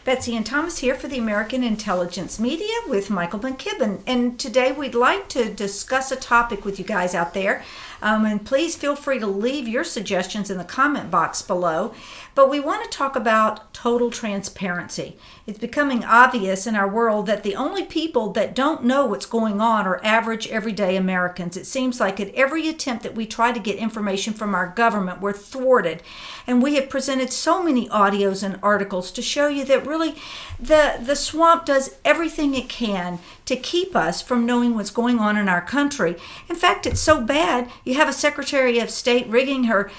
Betsy and Thomas here for the American Intelligence Media with Michael McKibben. And today we'd like to discuss a topic with you guys out there. And please feel free to leave your suggestions in the comment box below. But we want to talk about total transparency. It's becoming obvious in our world that the only people that don't know what's going on are average, everyday Americans. It seems like at every attempt that we try to get information from our government, we're thwarted. And we have presented so many audios and articles to show you that really the swamp does everything it can to keep us from knowing what's going on in our country. In fact, it's so bad, you have a Secretary of State rigging her,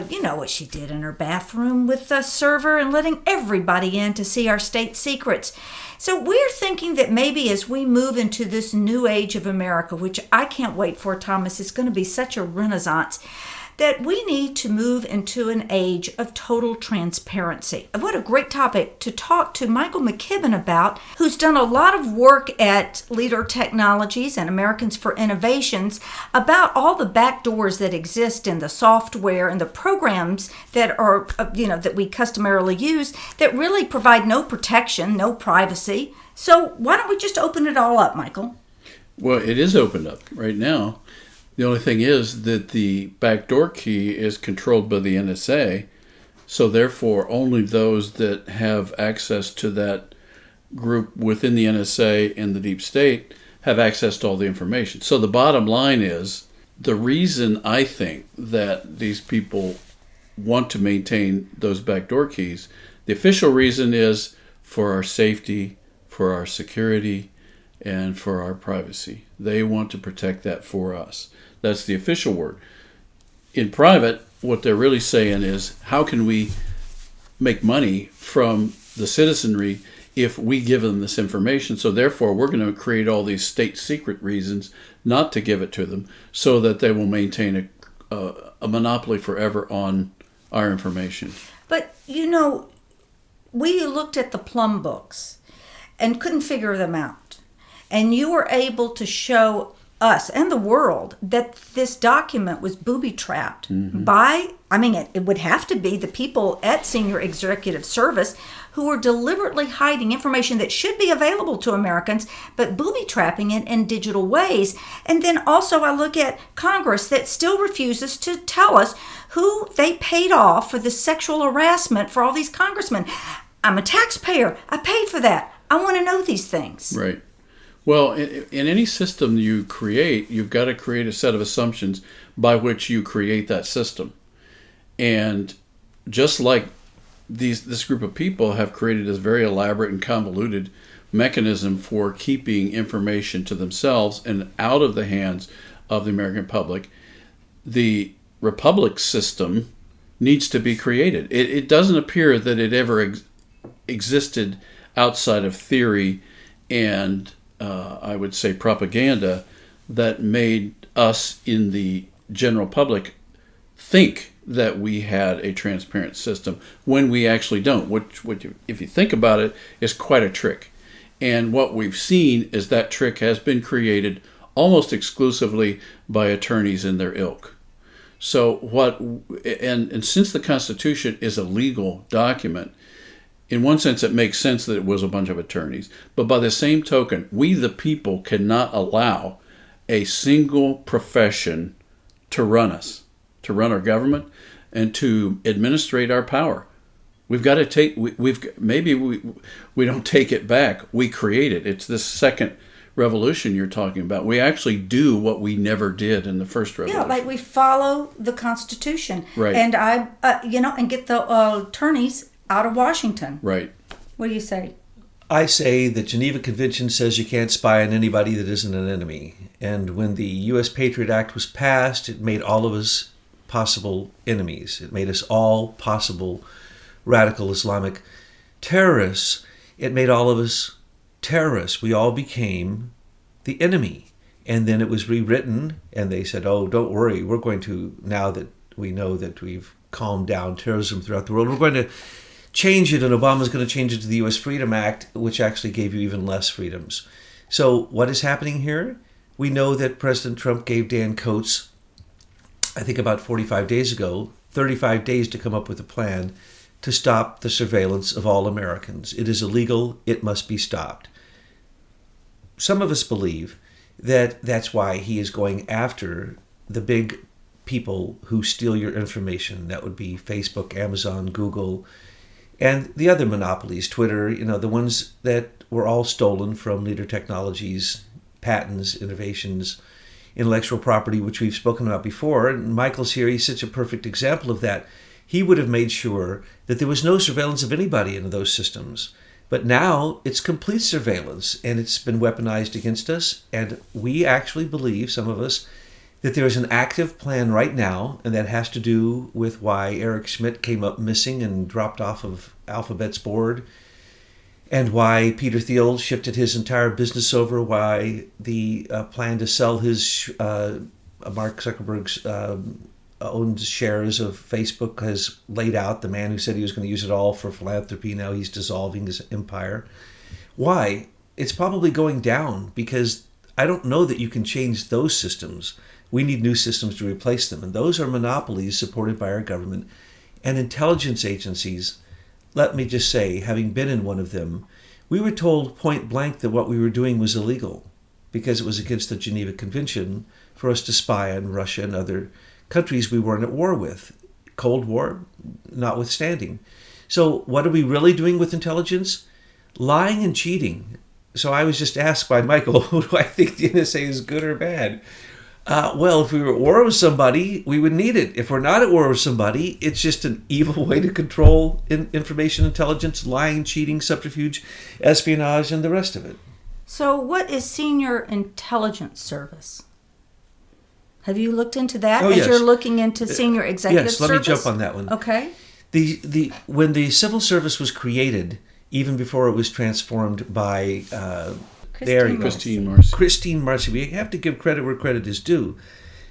you know what she did in her bathroom with a server and letting everybody in to see our state secrets. So we're thinking that maybe as we move into this new age of America, which I can't wait for, Thomas, it's going to be such a renaissance, that we need to move into an age of total transparency. What a great topic to talk to Michael McKibben about, who's done a lot of work at Leader Technologies and Americans for Innovations about all the backdoors that exist in the software and the programs that are, that we customarily use that really provide no protection, no privacy. So why don't we just open it all up, Michael? Well, it is opened up right now. The only thing is that the backdoor key is controlled by the NSA, so therefore only those that have access to that group within the NSA and the deep state have access to all the information. So the bottom line is, the reason I think that these people want to maintain those backdoor keys, the official reason is for our safety, for our security, and for our privacy. They want to protect that for us. That's the official word. In private, what they're really saying is, how can we make money from the citizenry if we give them this information? So therefore, we're going to create all these state secret reasons not to give it to them so that they will maintain a monopoly forever on our information. But, we looked at the Plum books and couldn't figure them out. And you were able to show us and the world that this document was booby-trapped by, it would have to be the people at Senior Executive Service who were deliberately hiding information that should be available to Americans, but booby-trapping it in digital ways. And then also I look at Congress that still refuses to tell us who they paid off for the sexual harassment for all these congressmen. I'm a taxpayer. I paid for that. I want to know these things. Right. Well, in any system you create, you've got to create a set of assumptions by which you create that system. And just like this group of people have created this very elaborate and convoluted mechanism for keeping information to themselves and out of the hands of the American public, the republic system needs to be created. It doesn't appear that it ever existed outside of theory and I would say propaganda that made us in the general public think that we had a transparent system when we actually don't, which if you think about it, is quite a trick. And what we've seen is that trick has been created almost exclusively by attorneys in their ilk. So and since the Constitution is a legal document, in one sense, it makes sense that it was a bunch of attorneys. But by the same token, we the people cannot allow a single profession to run us, to run our government, and to administrate our power. We've got to we don't take it back. We create it. It's this second revolution you're talking about. We actually do what we never did in the first revolution. Yeah, like we follow the Constitution. Right. And and get the attorneys out of Washington. Right. What do you say? I say the Geneva Convention says you can't spy on anybody that isn't an enemy. And when the U.S.Patriot Act was passed, it made all of us possible enemies. It made us all possible radical Islamic terrorists. It made all of us terrorists. We all became the enemy. And then it was rewritten, and they said, oh, don't worry, we're going to, now that we know that we've calmed down terrorism throughout the world, we're going to change it, and Obama's going to change it to the U.S. Freedom Act, which actually gave you even less freedoms. So what is happening here? We know that President Trump gave Dan Coates, I think about 45 days ago, 35 days to come up with a plan to stop the surveillance of all Americans. It is illegal. It must be stopped. Some of us believe that that's why he is going after the big people who steal your information. That would be Facebook, Amazon, Google, and the other monopolies, Twitter, the ones that were all stolen from Leader Technologies, patents, innovations, intellectual property, which we've spoken about before. And Michael's here, he's such a perfect example of that. He would have made sure that there was no surveillance of anybody in those systems. But now it's complete surveillance, and it's been weaponized against us. And we actually believe, some of us, that there is an active plan right now, and that has to do with why Eric Schmidt came up missing and dropped off of Alphabet's board, and why Peter Thiel shifted his entire business over, why the plan to sell his Mark Zuckerberg's owned shares of Facebook has laid out. The man who said he was going to use it all for philanthropy, now he's dissolving his empire. Why? It's probably going down because I don't know that you can change those systems. We need new systems to replace them. And those are monopolies supported by our government and intelligence agencies. Let me just say, having been in one of them, we were told point blank that what we were doing was illegal because it was against the Geneva Convention for us to spy on Russia and other countries we weren't at war with. Cold War notwithstanding. So what are we really doing with intelligence? Lying and cheating. So I was just asked by Michael, who do I think the NSA is, good or bad? Well, if we were at war with somebody, we would need it. If we're not at war with somebody, it's just an evil way to control information intelligence, lying, cheating, subterfuge, espionage, and the rest of it. So what is Senior Intelligence Service? Have you looked into that Oh, as yes. you're looking into Senior Executive Yes, Service? let me jump on that one. Okay. When the civil service was created, even before it was transformed by Christine Marcy. We have to give credit where credit is due.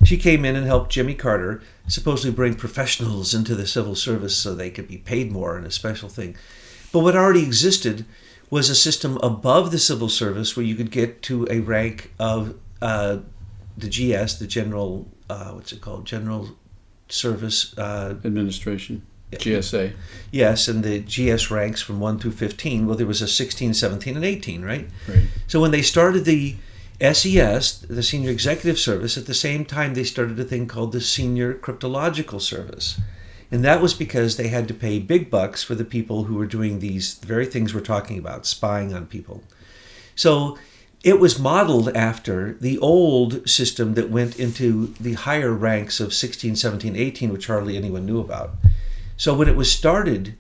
She came in and helped Jimmy Carter supposedly bring professionals into the civil service so they could be paid more, and a special thing. But what already existed was a system above the civil service where you could get to a rank of the GS, the General, General Service Administration, GSA. Yes, and the GS ranks from 1 through 15. Well, there was a 16, 17, and 18, right? Right. So when they started the SES, the Senior Executive Service, at the same time they started a thing called the Senior Cryptological Service. And that was because they had to pay big bucks for the people who were doing these very things we're talking about, spying on people. So it was modeled after the old system that went into the higher ranks of 16, 17, 18, which hardly anyone knew about. So when it was started,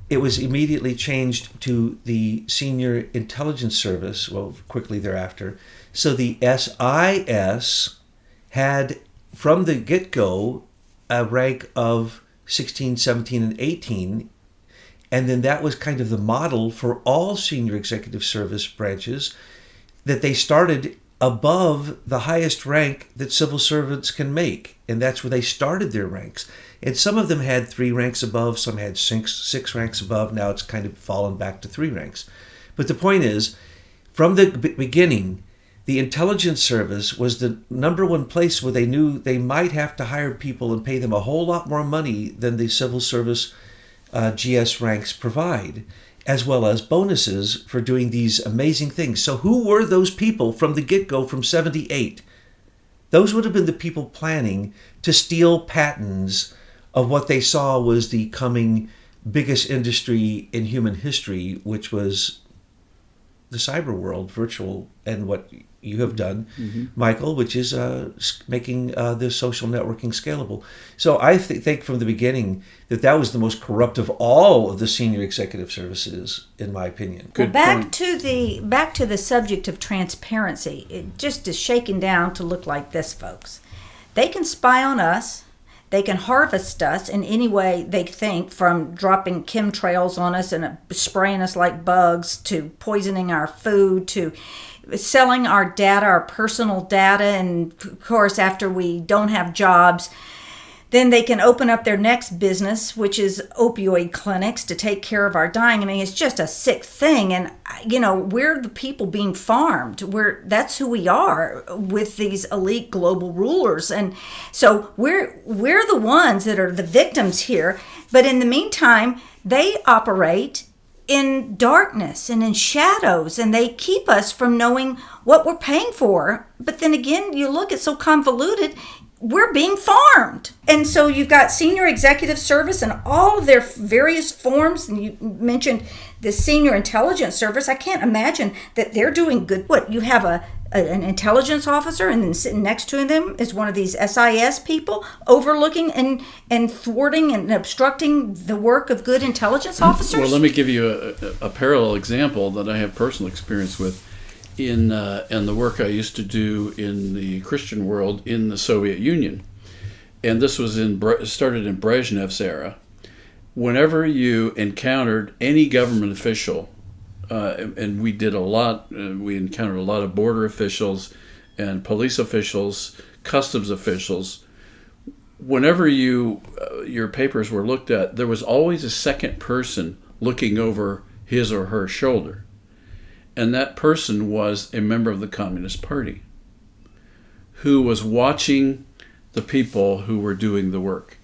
it was immediately changed to the Senior Intelligence Service, well, quickly thereafter. So the SIS had, from the get-go, a rank of 16, 17, and 18, and then that was kind of the model for all Senior Executive Service branches, that they started above the highest rank that civil servants can make, and that's where they started their ranks. And some of them had 3 ranks above, some had six ranks above. Now it's kind of fallen back to 3 ranks. But the point is, from the beginning, the intelligence service was the number one place where they knew they might have to hire people and pay them a whole lot more money than the civil service GS ranks provide, as well as bonuses for doing these amazing things. So who were those people from the get-go from 78? Those would have been the people planning to steal patents of what they saw was the coming biggest industry in human history, which was the cyber world, virtual, and what you have done, Michael, which is making the social networking scalable. So I think from the beginning that was the most corrupt of all of the senior executive services, in my opinion. Well, back to the subject of transparency. It just is shaken down to look like this, folks. They can spy on us. They can harvest us in any way they think, from dropping chemtrails on us and spraying us like bugs, to poisoning our food, to selling our data, our personal data. And of course, after we don't have jobs, then they can open up their next business, which is opioid clinics, to take care of our dying. I mean, it's just a sick thing. And, we're the people being farmed. That's who we are with these elite global rulers. And so we're the ones that are the victims here. But in the meantime, they operate in darkness and in shadows, and they keep us from knowing what we're paying for. But then again, you look, it's so convoluted, we're being farmed. And so you've got senior executive service and all of their various forms, and you mentioned the senior intelligence service. I can't imagine that they're doing good. What, you have an intelligence officer, and then sitting next to them is one of these SIS people overlooking and thwarting and obstructing the work of good intelligence officers? Well, let me give you a parallel example that I have personal experience with in the work I used to do in the Christian world in the Soviet Union. And this was started in Brezhnev's era. Whenever you encountered any government official, and we did a lot, we encountered a lot of border officials and police officials, customs officials. Whenever your papers were looked at, there was always a second person looking over his or her shoulder. And that person was a member of the Communist Party who was watching the people who were doing the work.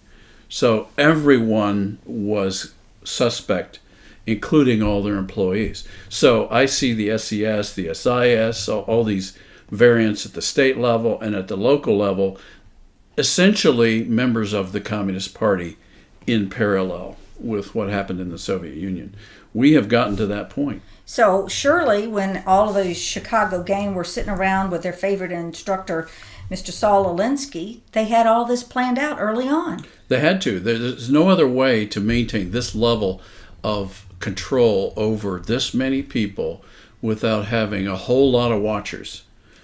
So everyone was suspect, including all their employees. So I see the SES, the SIS, all these variants at the state level and at the local level, essentially members of the Communist Party in parallel with what happened in the Soviet Union. We have gotten to that point. So surely when all of those Chicago gang were sitting around with their favorite instructor, Mr. Saul Alinsky, they had all this planned out early on. They had to. There's no other way to maintain this level of control over this many people without having a whole lot of watchers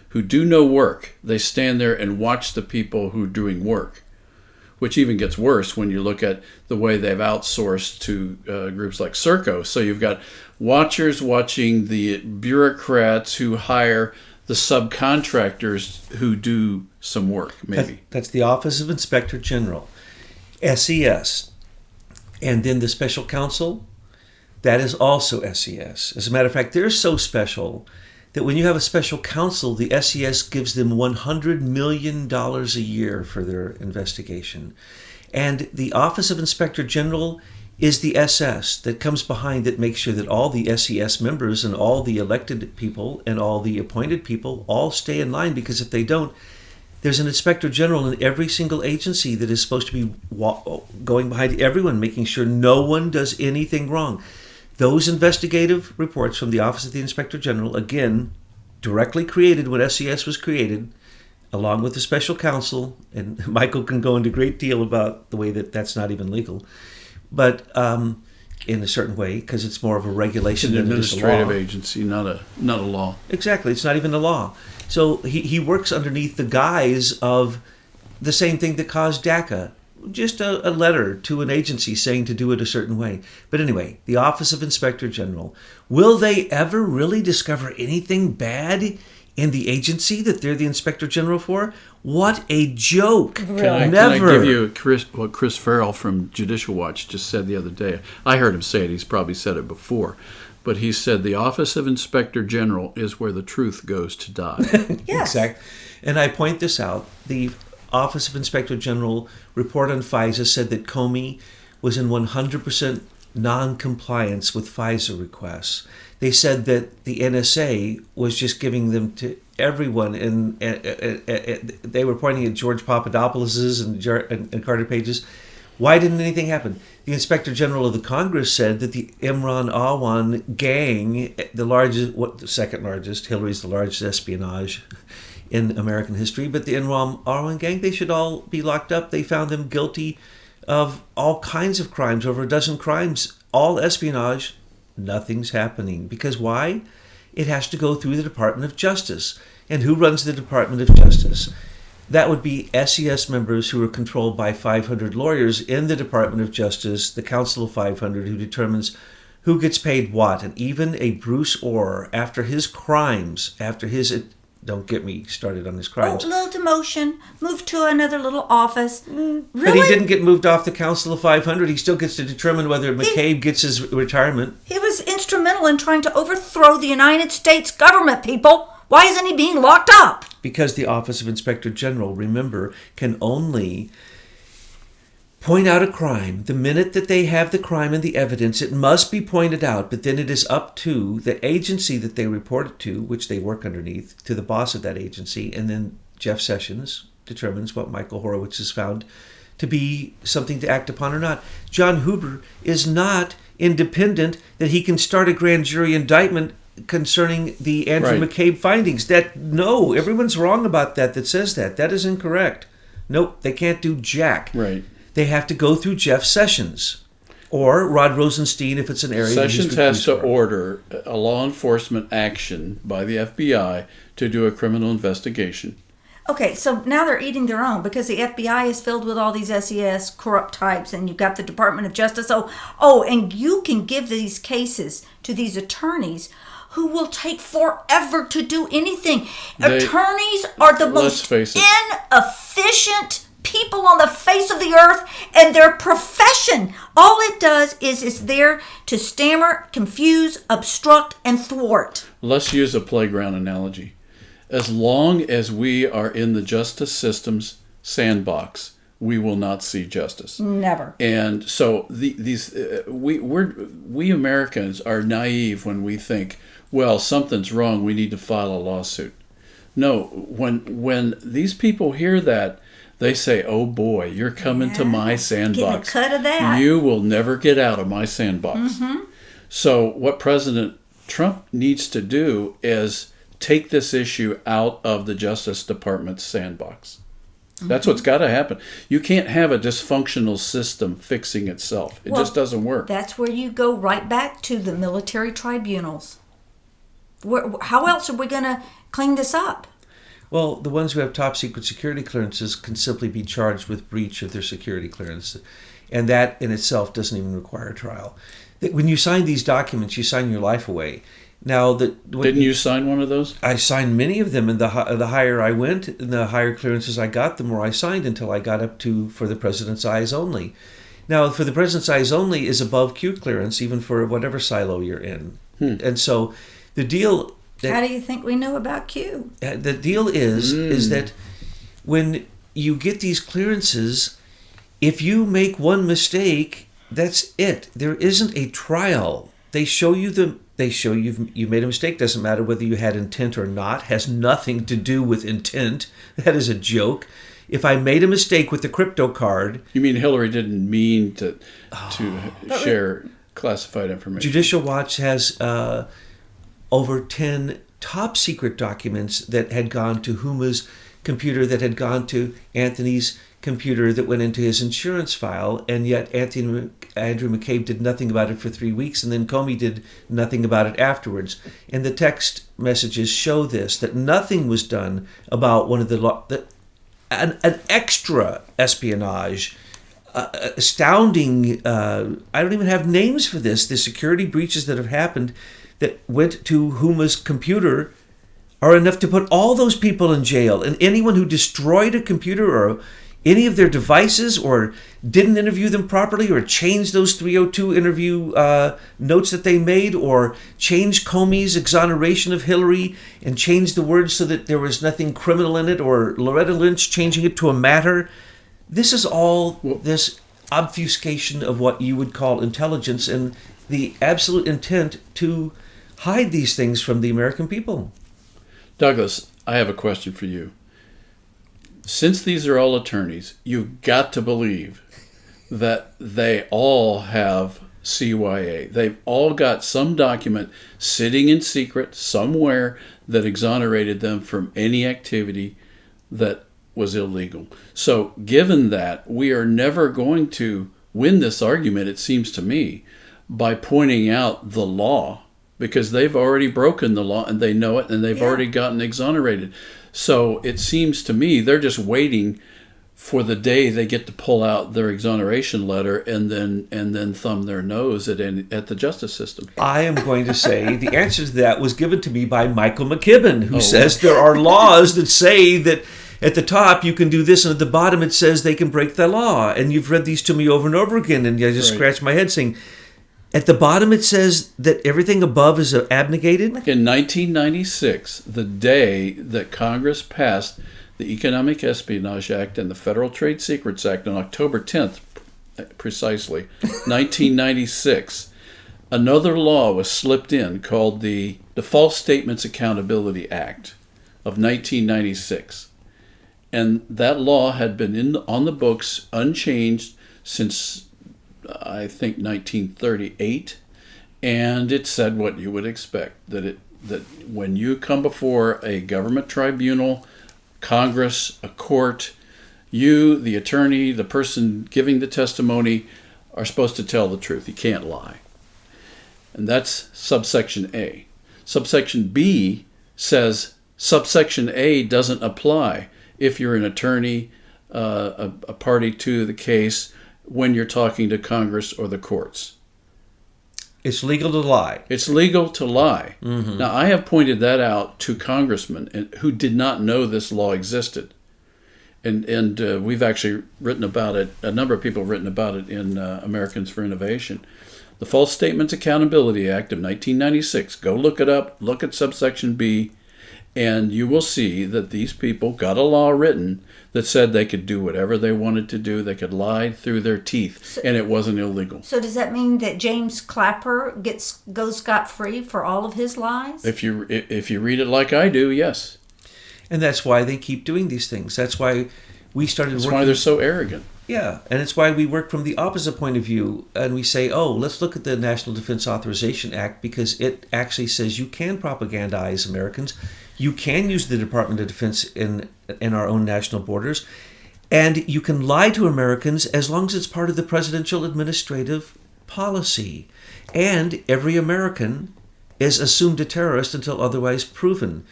who do no work. They stand there and watch the people who are doing work, which even gets worse when you look at the way they've outsourced to groups like Serco. So you've got watchers watching the bureaucrats who hire the subcontractors who do some work, maybe. That's the Office of Inspector General, SES. And then the Special Counsel, that is also SES. As a matter of fact, they're so special that when you have a Special Counsel, the SES gives them $100 million a year for their investigation. And the Office of Inspector General is the SS that comes behind that makes sure that all the SES members and all the elected people and all the appointed people all stay in line, because if they don't, there's an Inspector General in every single agency that is supposed to be going behind everyone, making sure no one does anything wrong. Those investigative reports from the Office of the Inspector General, again, directly created when SES was created, along with the Special Counsel, and Michael can go into a great deal about the way that that's not even legal, but in a certain way, because it's more of a regulation than an administrative agency, not a law. Exactly, it's not even a law. So he works underneath the guise of the same thing that caused DACA, just a letter to an agency saying to do it a certain way. But anyway, the Office of Inspector General, will they ever really discover anything bad in the agency that they're the Inspector General for? What a joke. Really? Can I give you what Chris Farrell from Judicial Watch just said the other day? I heard him say it. He's probably said it before. But he said the Office of Inspector General is where the truth goes to die. Yes. Exactly. And I point this out. The Office of Inspector General report on FISA said that Comey was in 100% non-compliance with FISA requests. They said that the NSA was just giving them to everyone, and they were pointing at George Papadopoulos's and Carter Page's. Why didn't anything happen? The Inspector General of the Congress said that the Imran Awan gang, the second largest, Hillary's the largest espionage in American history, but the Imran Awan gang, they should all be locked up. They found them guilty of all kinds of crimes, over a dozen crimes, all espionage. Nothing's happening. Because why? It has to go through the Department of Justice. And who runs the Department of Justice? That would be SES members who are controlled by 500 lawyers in the Department of Justice, the Council of 500, who determines who gets paid what. And even a Bruce Orr, after his crimes, don't get me started on his crimes. Oh, a little demotion, moved to another little office. Really? But he didn't get moved off the Council of 500. He still gets to determine whether McCabe gets his retirement. He was instrumental in trying to overthrow the United States government, people. Why isn't he being locked up? Because the Office of Inspector General, remember, can only point out a crime. The minute that they have the crime and the evidence, it must be pointed out, but then it is up to the agency that they report it to, which they work underneath, to the boss of that agency, and then Jeff Sessions determines what Michael Horowitz has found to be something to act upon or not. John Huber is not independent that he can start a grand jury indictment concerning the Andrew McCabe findings. No, everyone's wrong about that says that. That is incorrect. Nope, they can't do jack. Right. They have to go through Jeff Sessions or Rod Rosenstein if it's an area. Sessions has to order a law enforcement action by the FBI to do a criminal investigation. Okay, so now they're eating their own because the FBI is filled with all these SES corrupt types, and you've got the Department of Justice. And you can give these cases to these attorneys who will take forever to do anything. Attorneys are the most inefficient people on the face of the earth, and their profession, all it does is it's there to stammer, confuse, obstruct, and thwart. Let's use a playground analogy. As long as we are in the justice system's sandbox, we will not see justice. Never. And so we Americans are naive when we think, well, something's wrong, we need to file a lawsuit. No, when these people hear that, they say, oh boy, you're coming to my sandbox. Get a cut of that. You will never get out of my sandbox. Mm-hmm. So what President Trump needs to do is take this issue out of the Justice Department's sandbox. Mm-hmm. That's what's got to happen. You can't have a dysfunctional system fixing itself. It just doesn't work. That's where you go right back to the military tribunals. How else are we going to clean this up? Well, the ones who have top secret security clearances can simply be charged with breach of their security clearance. And that in itself doesn't even require a trial. When you sign these documents, you sign your life away. Now, didn't you sign one of those? I signed many of them, and the higher I went, and the higher clearances I got, the more I signed until I got up to for the president's eyes only. Now, for the president's eyes only is above Q clearance, even for whatever silo you're in. And so the deal... How do you think we know about Q? The deal is that when you get these clearances, if you make one mistake, that's it. There isn't a trial. They show you you made a mistake. Doesn't matter whether you had intent or not. Has nothing to do with intent. That is a joke. If I made a mistake with the crypto card, you mean Hillary didn't mean to share classified information? Judicial Watch has over 10 top secret documents that had gone to Huma's computer, that had gone to Anthony's computer, that went into his insurance file, and yet Andrew McCabe did nothing about it for 3 weeks, and then Comey did nothing about it afterwards. And the text messages show this, that nothing was done about one of an extra espionage, astounding, I don't even have names for this, the security breaches that have happened that went to Huma's computer are enough to put all those people in jail. And anyone who destroyed a computer or any of their devices or didn't interview them properly or changed those 302 interview notes that they made or changed Comey's exoneration of Hillary and changed the words so that there was nothing criminal in it, or Loretta Lynch changing it to a matter. This is all this obfuscation of what you would call intelligence and the absolute intent to hide these things from the American people. Douglas, I have a question for you. Since these are all attorneys, you've got to believe that they all have CYA. They've all got some document sitting in secret somewhere that exonerated them from any activity that was illegal. So given that, we are never going to win this argument, it seems to me, by pointing out the law, because they've already broken the law and they know it, and they've already gotten exonerated. So it seems to me they're just waiting for the day they get to pull out their exoneration letter and then thumb their nose at the justice system. I am going to say the answer to that was given to me by Michael McKibben, who says there are laws that say that at the top you can do this, and at the bottom it says they can break the law. And you've read these to me over and over again, and I just scratch my head saying, at the bottom it says that everything above is abnegated? In 1996, the day that Congress passed the Economic Espionage Act and the Federal Trade Secrets Act on October 10th, precisely, 1996, another law was slipped in called the False Statements Accountability Act of 1996. And that law had been on the books unchanged since, I think, 1938. And it said what you would expect, that when you come before a government tribunal, Congress, a court, you, the attorney, the person giving the testimony, are supposed to tell the truth. You can't lie. And that's subsection A. Subsection B says subsection A doesn't apply if you're an attorney, a party to the case, when you're talking to Congress or the courts. It's legal to lie. It's legal to lie. Mm-hmm. Now, I have pointed that out to congressmen who did not know this law existed. And we've actually written about it, a number of people have written about it in Americans for Innovation. The False Statements Accountability Act of 1996. Go look it up, look at subsection B, and you will see that these people got a law written that said they could do whatever they wanted to do. They could lie through their teeth, and it wasn't illegal. So does that mean that James Clapper goes scot-free for all of his lies? If you read it like I do, yes. And that's why they keep doing these things. That's why we started That's working. why they're so arrogant. Yeah, and it's why we work from the opposite point of view, and we say, oh, let's look at the National Defense Authorization Act, because it actually says you can propagandize Americans. You can use the Department of Defense in our own national borders, and you can lie to Americans as long as it's part of the presidential administrative policy. And every American is assumed a terrorist until otherwise proven.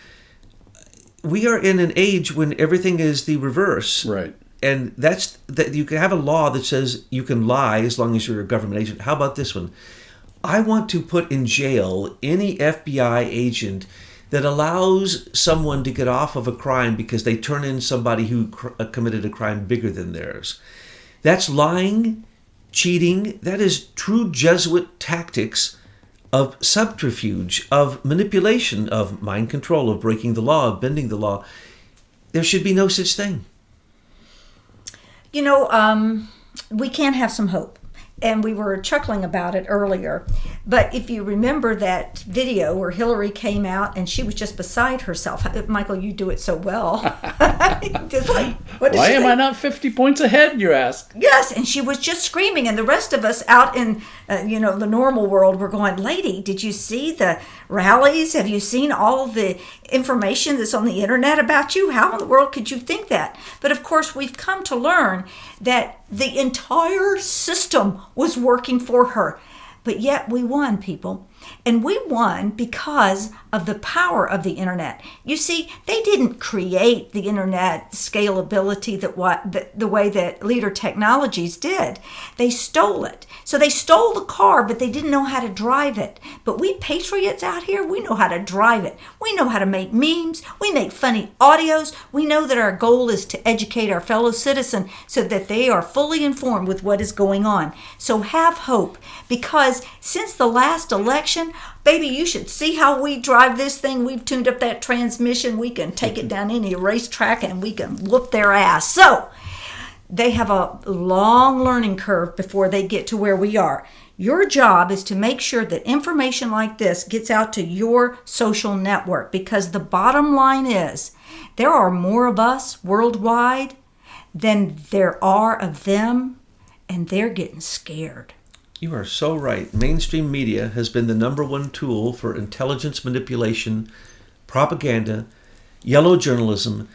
We are in an age when everything is the reverse. Right. And that's that you can have a law that says you can lie as long as you're a government agent. How about this one? I want to put in jail any FBI agent that allows someone to get off of a crime because they turn in somebody who committed a crime bigger than theirs. That's lying, cheating. That is true Jesuit tactics of subterfuge, of manipulation, of mind control, of breaking the law, of bending the law. There should be no such thing. You know, we can have some hope. And we were chuckling about it earlier. But if you remember that video where Hillary came out and she was just beside herself. Michael, you do it so well. Just like, what did Why she am say? I not 50 points ahead, you ask? Yes, and she was just screaming. And the rest of us out in, the normal world were going, lady, did you see the rallies? Have you seen all the information that's on the internet about you? How in the world could you think that? But of course, we've come to learn that the entire system was working for her. But yet we won, people. And we won because of the power of the internet. You see, they didn't create the internet scalability the way that Leader Technologies did. They stole it. So they stole the car, but they didn't know how to drive it. But we patriots out here, we know how to drive it. We know how to make memes. We make funny audios. We know that our goal is to educate our fellow citizen so that they are fully informed with what is going on. So have hope, because since the last election, baby, you should see how we drive this thing. We've tuned up that transmission. We can take it down any racetrack and we can whoop their ass. So they have a long learning curve before they get to where we are. Your job is to make sure that information like this gets out to your social network, because the bottom line is there are more of us worldwide than there are of them, and they're getting scared. You are so right. Mainstream media has been the number one tool for intelligence manipulation, propaganda, yellow journalism,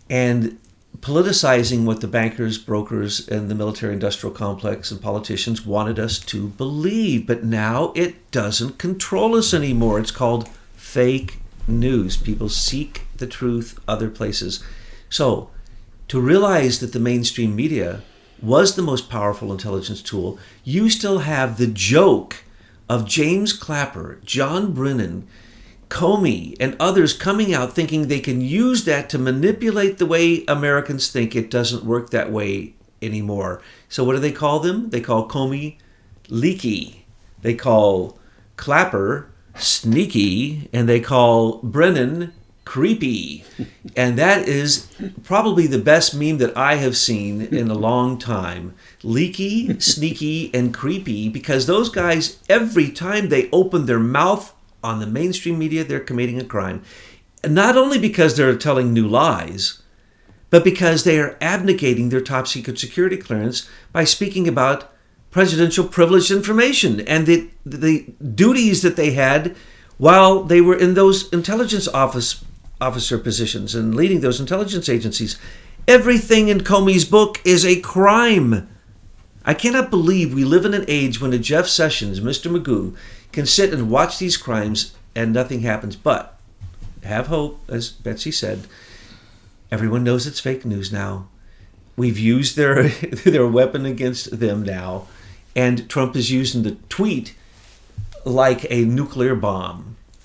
and politicizing what the bankers, brokers, and the military-industrial complex and politicians wanted us to believe. But now it doesn't control us anymore. It's called fake news. People seek the truth other places. So, to realize that the mainstream media was the most powerful intelligence tool, you still have the joke of James Clapper, John Brennan, Comey, and others coming out thinking they can use that to manipulate the way Americans think. It doesn't work that way anymore. So what do they call them? They call Comey leaky. They call Clapper sneaky. And they call Brennan creepy. And that is probably the best meme that I have seen in a long time. Leaky, sneaky, and creepy, because those guys, every time they open their mouth on the mainstream media, they're committing a crime. Not only because they're telling new lies, but because they are abnegating their top secret security clearance by speaking about presidential privileged information and the duties that they had while they were in those intelligence officer positions and leading those intelligence agencies. Everything in Comey's book is a crime. I cannot believe we live in an age when a Jeff Sessions, Mr. Magoo, can sit and watch these crimes and nothing happens. But have hope, as Betsy said. Everyone knows it's fake news now. We've used their weapon against them now. And Trump is using the tweet like a nuclear bomb.